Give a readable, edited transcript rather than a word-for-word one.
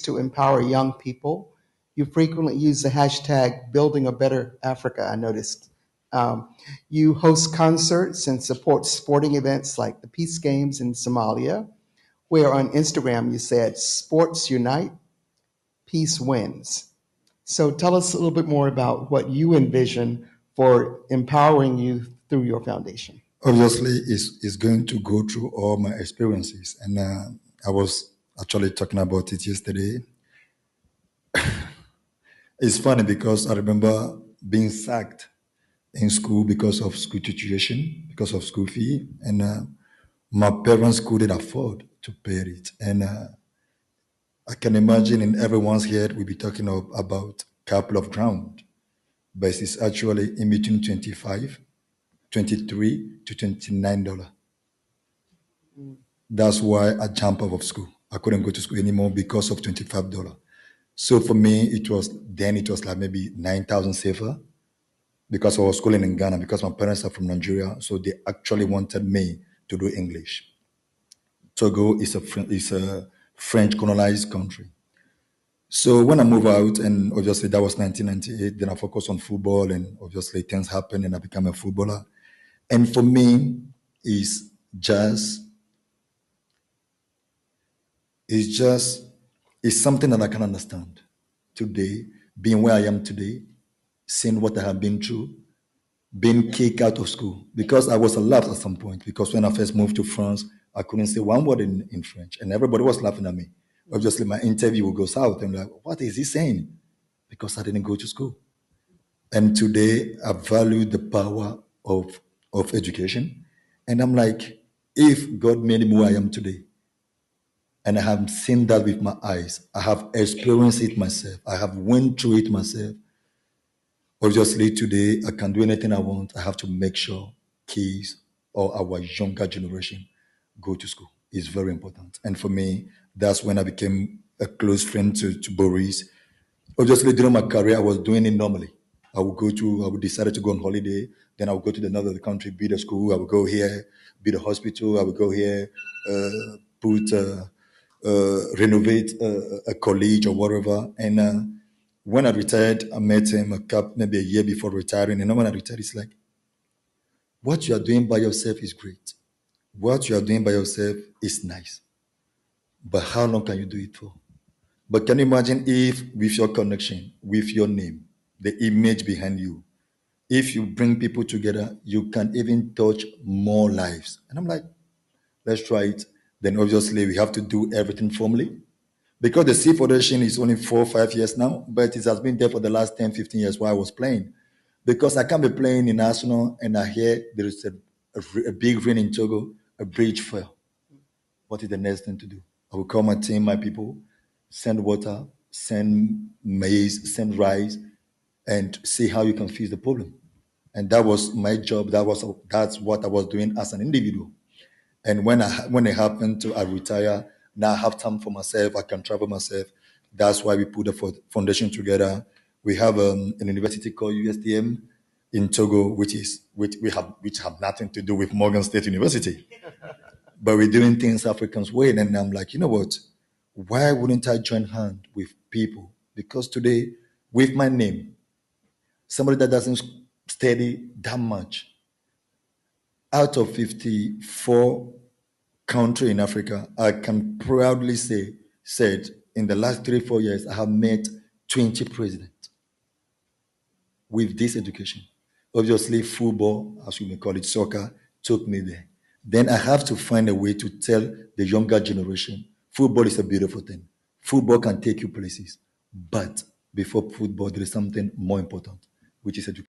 to empower young people. You frequently use the hashtag building a better Africa, I noticed. Um, you host concerts and support sporting events like the Peace Games in Somalia, where on Instagram you said, sports unite, peace wins. So tell us a little bit more about what you envision for empowering youth through your foundation. Obviously, is going to go through all my experiences, and I was actually talking about it yesterday. It's funny because I remember being sacked in school because of school tuition, because of school fee, and my parents couldn't afford to pay it. And I can imagine in everyone's head we'll be talking about couple of ground, but it's actually in between 25, 23 to $29. That's why I jumped out of school. I couldn't go to school anymore because of $25. So for me, it was like maybe 9,000 safer because I was schooling in Ghana because my parents are from Nigeria. So they actually wanted me to do English. Togo is a French colonized country. So when I moved out, and obviously that was 1998, then I focused on football, and obviously things happened, and I became a footballer. And for me, it's just it's just it's something that I can understand today, being where I am today, seeing what I have been through, being kicked out of school because I was laughed at some point. Because when I first moved to France, I couldn't say one word in French, and everybody was laughing at me. Obviously, my interview would go south, and like, what is he saying? Because I didn't go to school. And today, I value the power of education, and I'm like, if God made me who I am today, and I have seen that with my eyes, I have experienced it myself, I have went through it myself. Obviously, today I can do anything I want. I have to make sure kids or our younger generation go to school. It's very important. And for me, that's when I became a close friend to Boris. Obviously, during my career, I was doing it normally. I would decide to go on holiday. Then I would go to the north of the country, build a school. I would go here, build a hospital. I would go here, put, renovate a college or whatever. And when I retired, I met him maybe a year before retiring. And when I retired, it's like, what you are doing by yourself is great. What you are doing by yourself is nice. But how long can you do it for? But can you imagine if, with your connection, with your name, the image behind you, if you bring people together, you can even touch more lives. And I'm like, let's try it. Then obviously we have to do everything formally. Because the C Foundation is only 4 or 5 years now, but it has been there for the last 10, 15 years while I was playing. Because I can't be playing in Arsenal and I hear there is a big rain in Togo, a bridge fell. What is the next thing to do? I will call my team, my people, send water, send maize, send rice, and see how you can fix the problem. And that was my job. That's what I was doing as an individual. And when it happened to I retire, now I have time for myself. I can travel myself. That's why we put the foundation together. We have an university called USDM in Togo, which have nothing to do with Morgan State University. But we're doing things Africans way. And I'm like, you know what? Why wouldn't I join hand with people? Because today, with my name, somebody that doesn't study that much, out of 54 country in Africa, I can proudly said in the last 3 or 4 years, I have met 20 presidents with this education. Obviously, football, as we may call it, soccer, took me there. Then I have to find a way to tell the younger generation, football is a beautiful thing. Football can take you places. But before football, there is something more important, which is education.